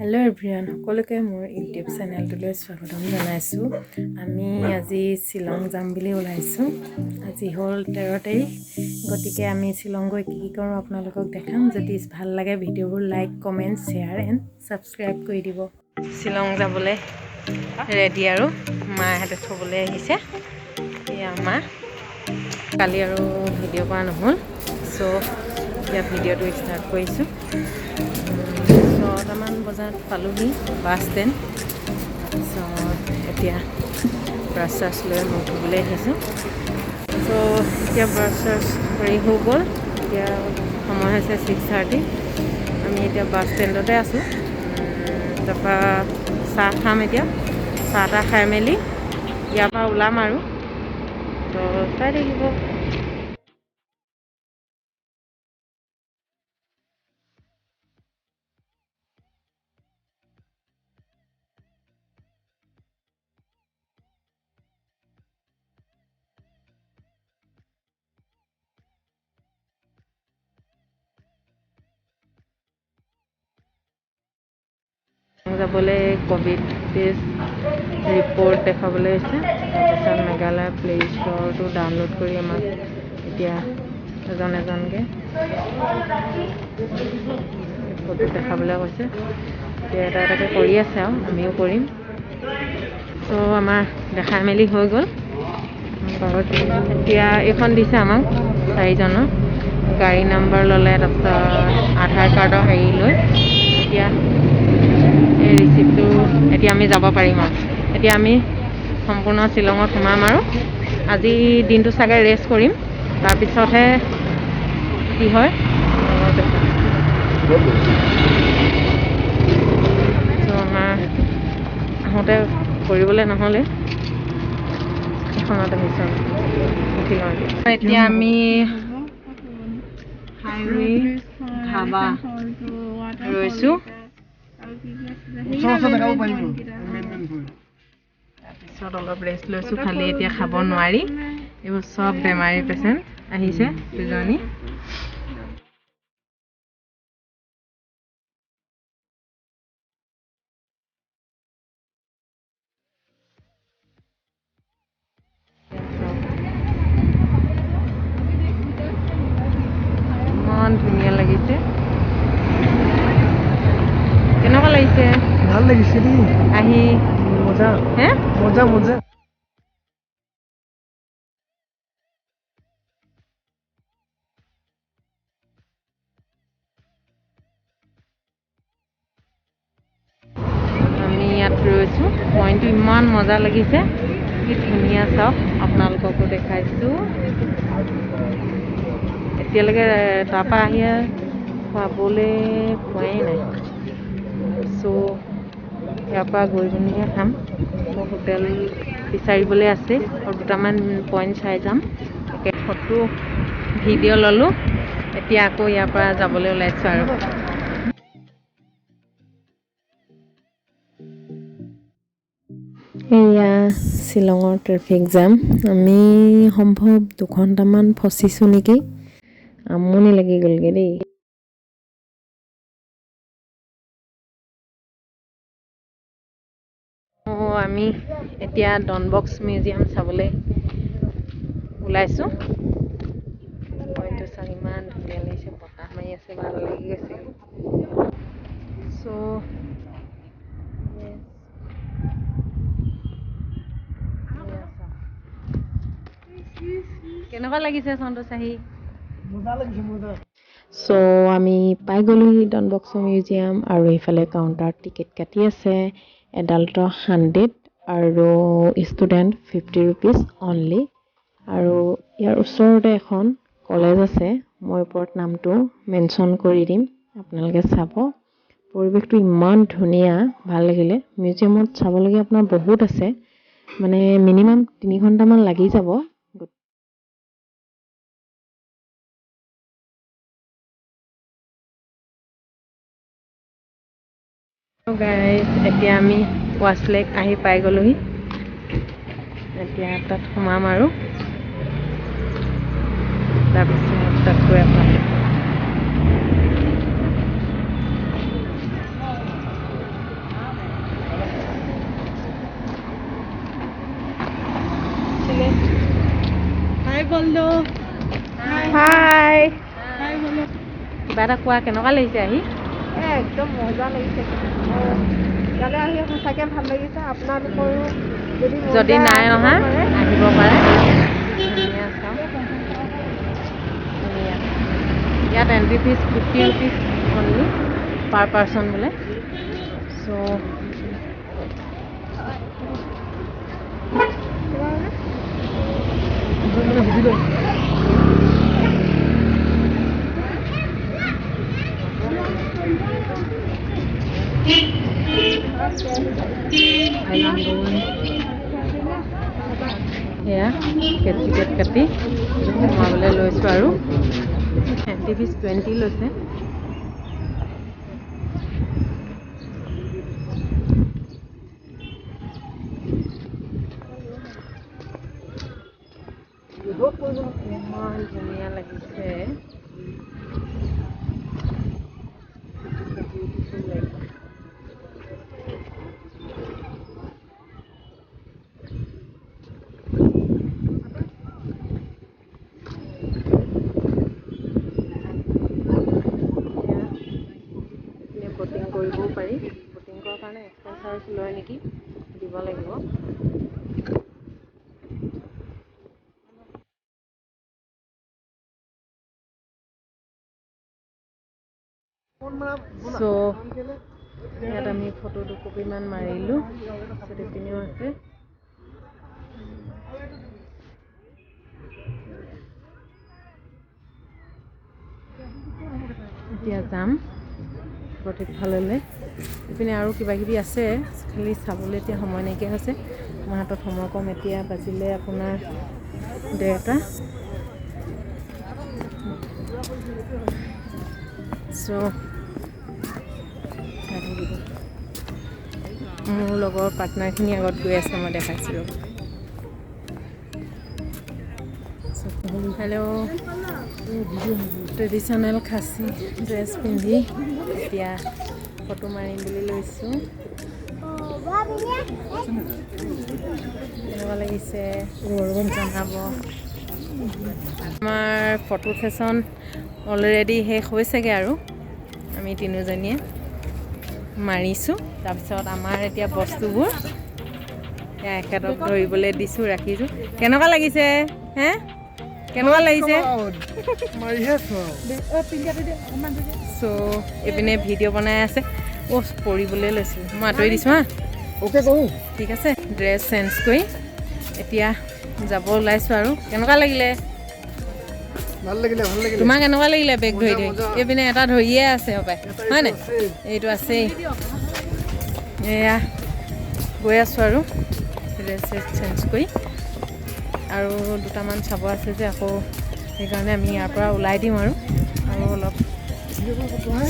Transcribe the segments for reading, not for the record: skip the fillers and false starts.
Hello' everyone, সকলোকে মোৰ YouTube চেনেলটোলৈ স্বাগতম জনাইছোঁ। আমি আজি শ্বিলং যাম বুলি ওলাইছোঁ। আজি হ'ল 13 তাৰিখ, গতিকে আমি শ্বিলং গৈ কি কৰোঁ আপোনালোকক দেখাম। যদি ভাল লাগে ভিডিঅ'বোৰ like, comment, share and subscribe কৰি দিব। শ্বিলং যাবলৈ ৰেডি আৰু মাহঁতে থ'বলৈ আহিছে। এয়া মা, কালি আৰু ভিডিঅ' কৰা নহ'ল, চ' এতিয়া ভিডিঅ'টো ষ্টাৰ্ট কৰিছোঁ। 6টামান বজাত পালোহি বাছ ষ্টেণ্ড। তাৰপিছত এতিয়া ব্ৰাছ চাছ লৈ মুখ ধুবলৈ আহিছোঁ। চ' এতিয়া ব্ৰাছ চাছ কৰি হৈ গ'ল। এতিয়া সময় হৈছে 6:30। আমি এতিয়া বাছ ষ্টেণ্ডতে আছোঁ। তাৰপৰা চাহ খাম। এতিয়া চাহ তাহ খাই মেলি ইয়াৰ পৰা ওলাম আৰু তো চাই থাকিব। যাবলৈ ক'ভিড টেষ্ট ৰিপৰ্ট দেখাবলৈ হৈছে। তাৰপিছত মেঘালয় প্লে ষ্ট'ৰটো ডাউনলোড কৰি আমাক এতিয়া এজনকৈ ফটো দেখাবলৈ কৈছে। এতিয়া এটা এটাকৈ কৰি আছে আৰু আমিও কৰিম। চ' আমাৰ দেখাই মেলি হৈ গ'ল। এতিয়া এইখন দিছে আমাক 4জনৰ গাড়ী নাম্বাৰ ল'লে, তাৰপিছত আধাৰ কাৰ্ডৰ হেৰি লৈ এতিয়া এই ৰিচিপ্টটো এতিয়া আমি যাব পাৰিম আৰু এতিয়া আমি সম্পূৰ্ণ শ্বিলঙত সোমাম আৰু আজি দিনটো চাগে ৰেষ্ট কৰিম। তাৰপিছতহে কি হয় চ' আমাৰ আহোঁতে কৰিবলৈ নহ'লে এখনত আহিছোঁ উঠি লওঁ। এতিয়া আমি হাইৱে ধাবা ৰৈছোঁ। তাৰপিছত অলপ ৰেষ্ট লৈছোঁ। খালি এতিয়া খাব নোৱাৰি, এইবোৰ চব বেমাৰী পেচেণ্ট আহিছে দুজনী। ইমান ধুনীয়া লাগিছে। কেনেকুৱা লাগিছে? ভাল লাগিছে দেই আহি। মজা হে মজা মজা। আমি ইয়াত ৰৈছোঁ। পইণ্টটো ইমান মজা লাগিছে, কি ধুনীয়া। চাওক, আপোনালোককো দেখাইছোঁ। এতিয়ালৈকে তাৰপৰা আহি খুৱাবলৈ পোৱাই নাই। চ' ইয়াৰ পৰা গৈ পিনিহে খাম। মোৰ হোটেল বিচাৰিবলৈ আছে আৰু দুটামান পইণ্ট চাই যাম। একে ফটো ভিডিঅ' ল'লোঁ। এতিয়া আকৌ ইয়াৰ পৰা যাবলৈ ওলাইছোঁ আৰু এয়া শ্বিলঙৰ ট্ৰেফিক জাম। আমি সম্ভৱ 2 ঘণ্টামান ফচিছোঁ নেকি। আমনি লাগি গ'লগৈ দেই। আমি এতিয়া ডন বস্ক মিউজিয়াম চাবলৈ ওলাইছোঁ। পইণ্টটো চাই ইমান ধুনীয়া লাগিছে, বতাহ মাৰি আছে, ভাল লাগি গৈছে। চ' কেনেকুৱা লাগিছে সন্তোষ আহি? মজা লাগিছে মজা। চ' আমি পাই গ'লোহি ডন বস্ক মিউজিয়াম আৰু এইফালে কাউণ্টাৰত টিকেট কাটি আছে। এডাল্টৰ 100 আৰু ষ্টুডেণ্ট 50 ৰুপিজ অনলি। আৰু ইয়াৰ ওচৰতে এখন কলেজ আছে। মই ওপৰত নামটো মেনশ্যন কৰি দিম, আপোনালোকে চাব। পৰিৱেশটো ইমান ধুনীয়া, ভাল লাগিলে। মিউজিয়ামত চাবলগীয়া আপোনাৰ বহুত আছে, মানে মিনিমাম 3 ঘণ্টামান লাগি যাব। গাইজ, এতিয়া আমি ৱাছ লেক আহি পাই গ'লোহি। এতিয়া তাত সোমাম আৰু তাৰপিছত তাত গৈ আপোনালোক হাই কিবা এটা কোৱা কেনেকুৱা লাগিছে আহি একদম মজা লাগিছে ইয়ালৈ আহি সঁচাকৈ ভাল লাগিছে আপোনালোকৰো যদি নাই অহা আহিব পাৰে ধুনীয়া চাওঁ ধুনীয়া ইয়াত এণ্ট্ৰি ফিজ 50 ৰুপিজ অনলি পাৰ পাৰ্চন বোলে চ' এয়া টিকেট কাটি সোমাবলৈ লৈছোঁ আৰু এণ্ট্ৰি ফিজ 20 লৈছে ইমান ধুনীয়া লাগিছে বটিং কৰিবও পাৰি বটিং কৰাৰ কাৰণে এক্সট্ৰা চাৰ্জ লয় নেকি দিব লাগিব চ' ইয়াত আমি ফটো দুকপিমান মাৰিলোঁ তাৰপিছত এইপিনেও আছে এতিয়া যাম প্ৰতিফাললৈ এইপিনে আৰু কিবা কিবি আছে খালি চাবলৈ এতিয়া সময় নাইকিয়া হৈছে আমাৰ হাতত সময় কম এতিয়া বাজিলে আপোনাৰ 1:30 চ' মোৰ লগৰ পাৰ্টনাৰখিনি আগত গৈ আছে মই দেখাইছিলোঁ হেল্ল' ট্ৰেডিশ্যনেল খাচী ড্ৰেছ পিন্ধি এতিয়া ফটো মাৰিম বুলি লৈছোঁ কেনেকুৱা লাগিছে জনাব আমাৰ ফটো ছেশ্যন অলৰেডি শেষ হৈছেগৈ আৰু আমি তিনিজনীয়ে মাৰিছোঁ তাৰপিছত আমাৰ এতিয়া বস্তুবোৰ এতিয়া এখেতক ধৰিবলৈ দিছোঁ ৰাখিছোঁ কেনেকুৱা লাগিছে হে কেনেকুৱা লাগিছে চ' এইপিনে ভিডিঅ' বনাই আছে পৰিবলৈ লৈছোঁ মই আঁতৰি দিছোঁ হা ঠিক আছে ড্ৰেছ চেঞ্জ কৰি এতিয়া যাব ওলাইছোঁ আৰু কেনেকুৱা লাগিলে তোমাক কেনেকুৱা লাগিলে বেগ ধৰি ধৰি এইপিনে এটা ধৰিয়ে আছে হপাই হয় নাই এইটো আছেই এয়া গৈ আছোঁ আৰু ড্ৰেছ চেঞ্জ কৰি আৰু দুটামান চাব আছে যে আকৌ সেইকাৰণে আমি ইয়াৰ পৰা ওলাই দিম আৰু অলপ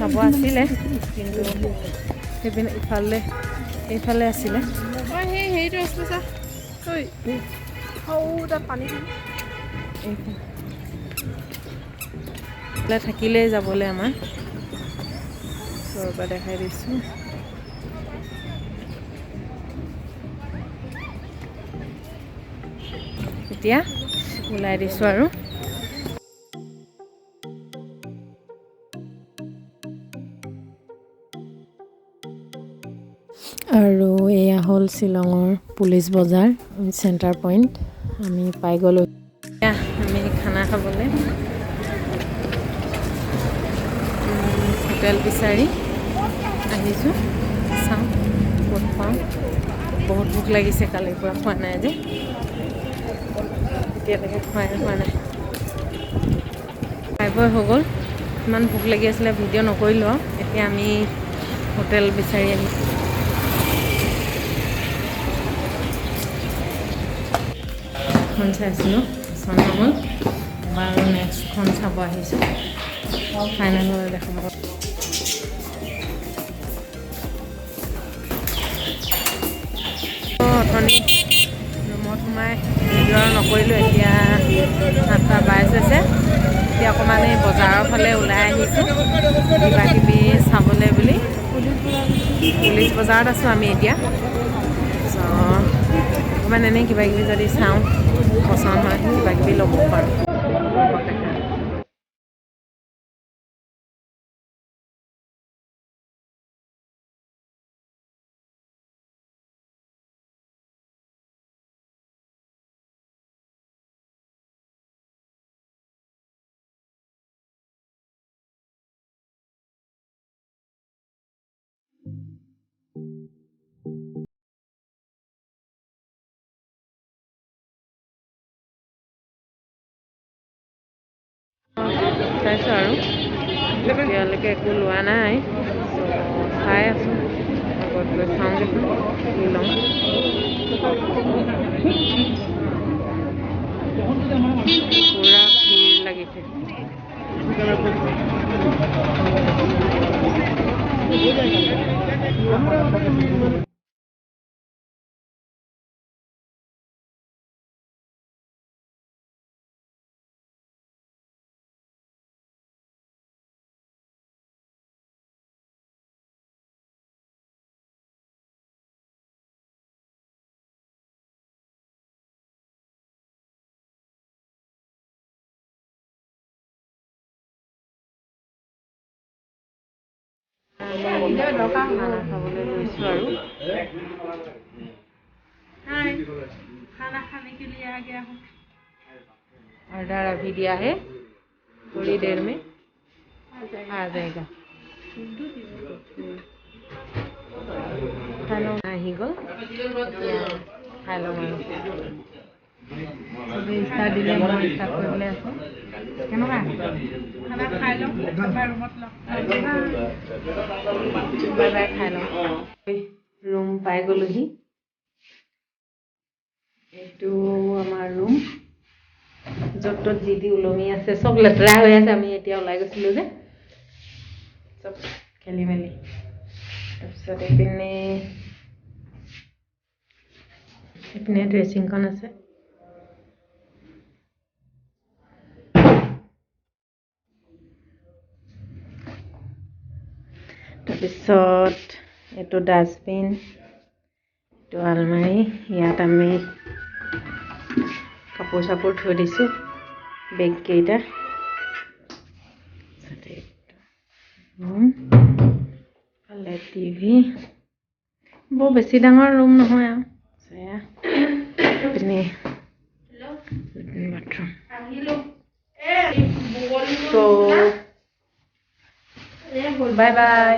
চাব আছিলে কিন্তু সেইপিনে এইফালে আছিলে সেই হেৰিটো আছিলে চা তাত পানী থাকিলেই যাবলৈ আমাৰ ওচৰৰ পৰা দেখাই দিছোঁ এতিয়া ওলাই দিছোঁ আৰু এয়া হ'ল শ্বিলঙৰ পুলিচ বজাৰ চেণ্টাৰ পইণ্ট আমি পাই গ'লোঁ এতিয়া আমি খানা খাবলৈ হোটেল বিচাৰি আহিছোঁ চাওঁ ক'ত পাওঁ বহুত ভোক লাগিছে কালিৰ পৰা খোৱা নাই যে এতিয়ালৈকে খোৱা নাই খাই বৈ হৈ গ'ল ইমান ভোক লাগি আছিলে ভিডিঅ' নকৰিলোঁ আৰু এতিয়া আমি হোটেল বিচাৰি আহিছোঁ এখন চাইছিলোঁ পচন্দ হ'ল বাৰু নেক্সটখন চাব আহিছোঁ ফাইনেল হ'লে দেখাব অথনি ৰুমত সোমাই ভিডিঅ' নকৰিলোঁ এতিয়া 7:22 হৈছে এতিয়া অকণমান এই বজাৰৰ ফালে ওলাই আহিছোঁ কিবা কিবি চাবলৈ বুলি পুলিচ বজাৰত আছোঁ আমি এতিয়া অকণমান এনেই কিবা কিবি যদি চাওঁ পচন্দ হয় কিবা কিবি ল'ব পাৰোঁ। চাইছোঁ আৰু এতিয়ালৈকে একো লোৱা নাই, চাই আছোঁ আগত গৈ চাওঁ দেখোন কি লওঁ। পুৰা ভিৰ লাগিছে। খানা খাবলৈ লৈছোঁ আৰু ऑर्डर अभी दिया है, थोड़ी देर में आ जाएगा। खाना আহি গ'ল, এতিয়া খাই লওঁ আৰু চবেই ষ্টাৰ দিলে মই ষ্টাৰ্ট কৰিবলৈ আছোঁ। কেনেকুৱা খানা খাই লওঁ, ৰুমত লওঁ, বাই বাই, খাই লওঁ। ৰুম পাই গ'লোহি। এইটো আমাৰ ৰুম, য'ত ত'ত যি দি ওলমি আছে চব লেতেৰা হৈ আছে। আমি এতিয়া ওলাই গৈছিলোঁ যে চব খেলি মেলি। তাৰপিছত এইপিনে ড্ৰেছিংখন আছে। তাৰপিছত এইটো ডাষ্টবিন, এইটো আলমাৰি, ইয়াত আমি কাপোৰ চাপোৰ থৈ দিছোঁ, বেগকেইটা। ফালে টিভি, বৰ বেছি ডাঙৰ ৰুম নহয় আৰু পিনে বাথৰুম। তো বাই বাই।